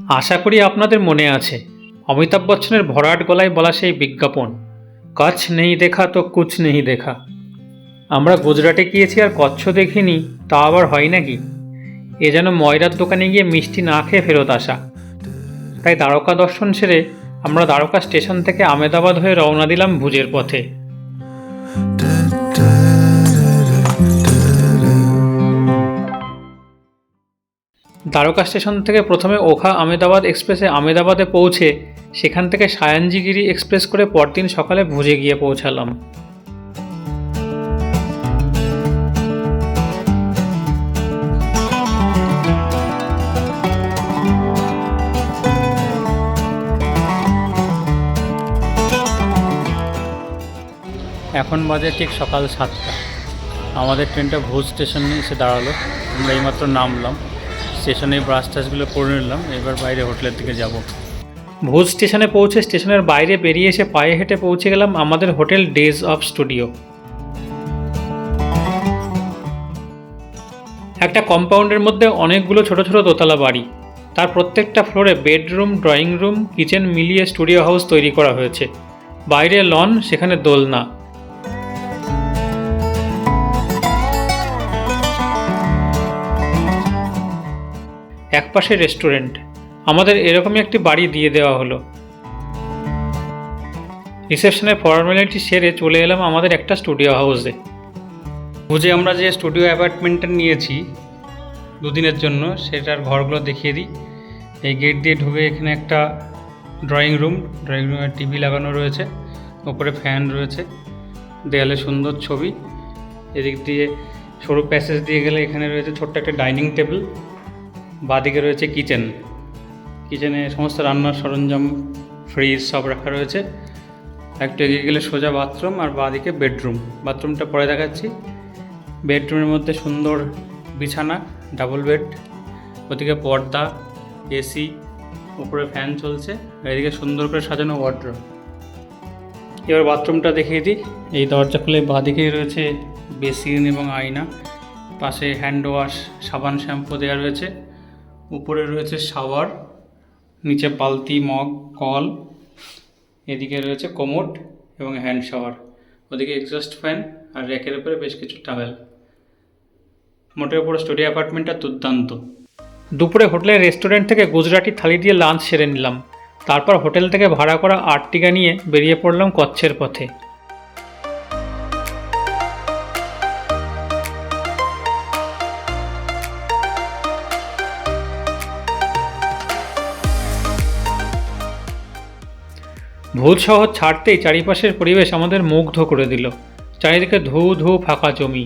আশা করি আপনাদের মনে আছে অমিতাভ বচ্চনের ভরাট গলায় বলা সেই বিজ্ঞাপন, কচ্ছ নেই দেখা তো কুছ নেই দেখা। আমরা গুজরাটে গিয়েছি আর কচ্ছ দেখিনি, তা আবার হয় নাকি? এ যেন ময়রার দোকানে গিয়ে মিষ্টি না খেয়ে ফেরত আসা। তাই দ্বারকা দর্শন সেরে আমরা দ্বারকা স্টেশন থেকে আমেদাবাদ হয়ে রওনা দিলাম ভুজের পথে। দ্বারকা স্টেশন থেকে প্রথমে ওখা আমেদাবাদ এক্সপ্রেসে আমেদাবাদে পৌঁছে সেখান থেকে সায়াঞ্জিগিরি এক্সপ্রেস করে পরদিন সকালে ভুজে গিয়ে পৌঁছালাম। এখন বাজে ঠিক সকাল 7টা। আমাদের ট্রেনটা ভুজ স্টেশনে এসে দাঁড়ালো। আমরা এইমাত্র নামলাম, স্টেশনে ব্রাশ টাশগুলো করে নিলাম। এবার বাইরে হোটেলের দিকে যাব। ভুজ স্টেশনে পৌঁছে স্টেশনের বাইরে বেরিয়ে এসে পায়ে হেঁটে পৌঁছে গেলাম আমাদের হোটেল ডেজ অফ স্টুডিও। একটা কম্পাউন্ডের মধ্যে অনেকগুলো ছোট ছোট দোতলা বাড়ি, তার প্রত্যেকটা ফ্লোরে বেডরুম, ড্রয়িং রুম, কিচেন মিলিয়ে স্টুডিও হাউস তৈরি করা হয়েছে। বাইরে লন, সেখানে দোলনা। একপাশে রেস্টুরেন্ট। আমাদের এরকমই একটি বাড়ি দিয়ে দেওয়া হলো। রিসেপশনের ফর্মালিটি সেরে চলে এলাম আমাদের একটা স্টুডিও হাউসে। ভুজে আমরা যে স্টুডিও অ্যাপার্টমেন্টটা নিয়েছি 2 দিনের জন্য, সেটার ঘরগুলো দেখিয়ে দিই। এই গেট দিয়ে ঢুকে এখানে একটা ড্রয়িং রুমে টিভি লাগানো রয়েছে, ওপরে ফ্যান রয়েছে, দেয়ালে সুন্দর ছবি। এদিক দিয়ে সরু প্যাসেজ দিয়ে গেলে এখানে রয়েছে ছোট্ট একটা ডাইনিং টেবিল। বাঁদিকে রয়েছে কিচেনে সমস্ত রান্নার সরঞ্জাম, ফ্রিজ সব রাখা রয়েছে। একটু এগিয়ে গেলে সোজা বাথরুম, আর বাঁদিকে বাথরুমটা পরে দেখাচ্ছি। বেডরুমের মধ্যে সুন্দর বিছানা, ডাবল বেড, ওদিকে পর্দা, এসি, উপরে ফ্যান চলছে, এদিকে সুন্দর করে সাজানো ওয়ার্ডরোব। এবার বাথরুমটা দেখিয়ে দিই। এই দরজা খুলে বাঁদিকেই রয়েছে বেসিন এবং আয়না, পাশে হ্যান্ড ওয়াশ, সাবান, শ্যাম্পু দেওয়া রয়েছে। উপরে রয়েছে শাওয়ার, নিচে বালতি, মগ, কল। এদিকে রয়েছে কোমোড এবং হ্যান্ড শাওয়ার, ওদিকে এক্সস্ট ফ্যান, আর র্যাকের উপরে বেশ কিছু টাওয়েল। মোটের উপরে স্টুডিও অ্যাপার্টমেন্টটা দুর্দান্ত। দুপুরে হোটেলের রেস্টুরেন্ট থেকে গুজরাটি থালি দিয়ে লাঞ্চ সেরে নিলাম। তারপর হোটেল থেকে ভাড়া করা আর্টিগা নিয়ে বেরিয়ে পড়লাম কচ্ছের পথে। ভুজ শহর ছাড়তেই চারিপাশের পরিবেশ আমাদের মুগ্ধ করে দিল। চারিদিকে ধু ধু ফাঁকা জমি,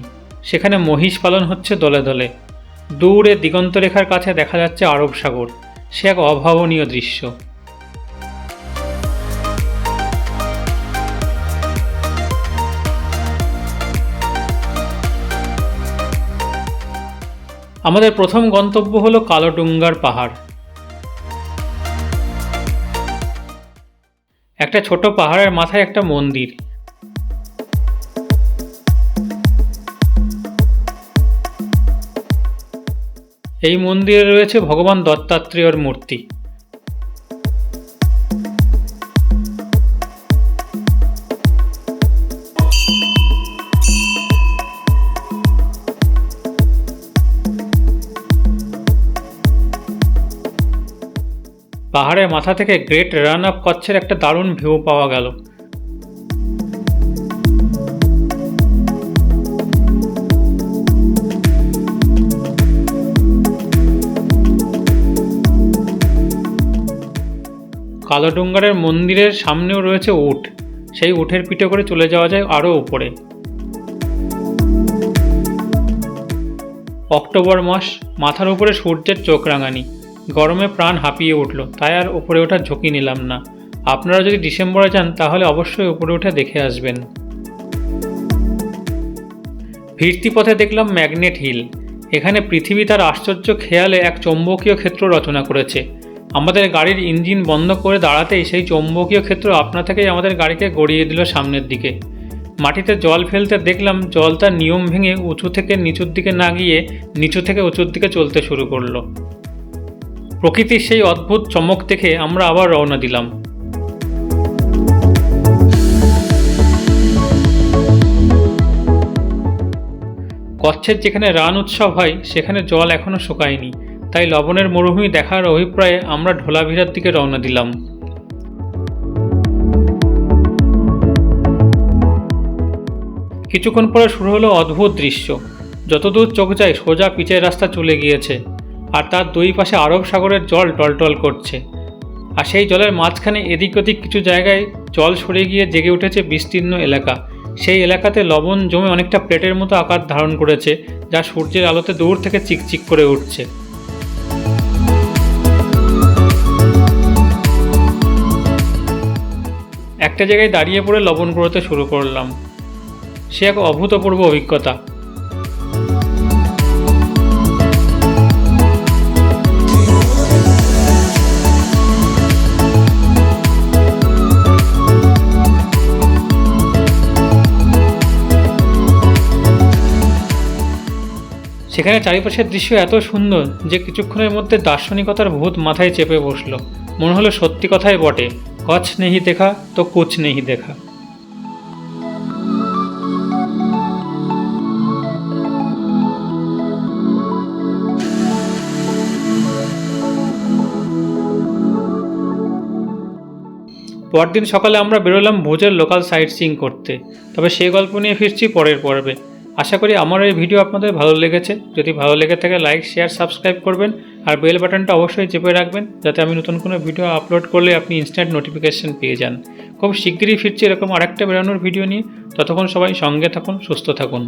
সেখানে মহিষ পালন হচ্ছে দলে দলে। দূরে দিগন্তরেখার কাছে দেখা যাচ্ছে আরব সাগর। সে এক অভাবনীয় দৃশ্য। আমাদের প্রথম গন্তব্য হলো কালোডুঙ্গার পাহাড়। একটা ছোট পাহাড়ের মাথায় একটা মন্দির। এই মন্দিরে রয়েছে ভগবান দত্তাত্রেয়র মূর্তি। পাহাড়ের মাথা থেকে গ্রেট রান অফ কচ্ছের একটা দারুণ ভিউ পাওয়া গেল। কালোডুঙ্গারের মন্দিরের সামনেও রয়েছে উট। সেই উটের পিঠে করে চলে যাওয়া যায় আরও উপরে। অক্টোবর মাস, মাথার উপরে সূর্যের চোখ রাঙানি। গরমে প্রাণ হাঁপিয়ে উঠল, তাই আর উপরে ওঠার ঝুঁকি নিলাম না। আপনারা যদি ডিসেম্বরে যান তাহলে অবশ্যই উপরে উঠে দেখে আসবেন। ফিরতি পথে দেখলাম ম্যাগনেট হিল। এখানে পৃথিবী তার আশ্চর্য খেয়ালে এক চৌম্বকীয় ক্ষেত্র রচনা করেছে। আমাদের গাড়ির ইঞ্জিন বন্ধ করে দাঁড়াতেই সেই চৌম্বকীয় ক্ষেত্র আপনা থেকেই আমাদের গাড়িকে গড়িয়ে দিল সামনের দিকে। মাটিতে জল ফেলতে দেখলাম জল তার নিয়ম ভেঙে উঁচু থেকে নিচুর দিকে না গিয়ে নিচু থেকে উঁচুর দিকে চলতে শুরু করলো। প্রকৃতির সেই অদ্ভুত চমক দেখে আমরা আবার রওনা দিলাম। কচ্ছের যেখানে রান উৎসব হয় সেখানে জল এখনও শুকায়নি, তাই লবণের মরুভূমি দেখার অভিপ্রায়ে আমরা ঢোলাভিরার দিকে রওনা দিলাম। কিছুক্ষণ পরে শুরু হলো অদ্ভুত দৃশ্য। যতদূর চোখ যায় সোজা পিচের রাস্তা চলে গিয়েছে, আর তার দুই পাশে আরব সাগরের জল টলটল করছে। আর সেই জলের মাঝখানে এদিক ওদিক কিছু জায়গায় জল সরে গিয়ে জেগে উঠেছে বিস্তীর্ণ এলাকা। সেই এলাকাতে লবণ জমে অনেকটা প্লেটের মতো আকার ধারণ করেছে, যা সূর্যের আলোতে দূর থেকে চিকচিক করে উঠছে। একটা জায়গায় দাঁড়িয়ে পড়ে লবণ কুড়োতে শুরু করলাম। সে এক অভূতপূর্ব অভিজ্ঞতা। সেখানে চারিপাশের দৃশ্য এত সুন্দর যে কিছুক্ষণের মধ্যে দার্শনিকতার ভূত মাথায় চেপে বসলো। মনে হলো সত্যি কথাই বটে, কচ্ছ নেহি দেখা তো কুছ নেহি দেখা। পরদিন সকালে আমরা বেরোলাম ভুজের লোকাল সাইট সিইং করতে। তবে সেই গল্প নিয়ে ফিরছি পরের পর্বে। আশা করি আমার এই ভিডিও আপনাদের ভালো লেগেছে। যদি ভালো লেগে থাকে লাইক, শেয়ার, সাবস্ক্রাইব করবেন আর বেল বাটনটা অবশ্যই চেপে রাখবেন, যাতে আমি নতুন কোনো ভিডিও আপলোড করলে আপনি ইনস্ট্যান্ট নোটিফিকেশন পেয়ে যান। খুব শিগগিরই ফিরছি এরকম আরেকটা বেরোনোর ভিডিও নিয়ে। ততক্ষণ সবাই সঙ্গে থাকুন, সুস্থ থাকুন।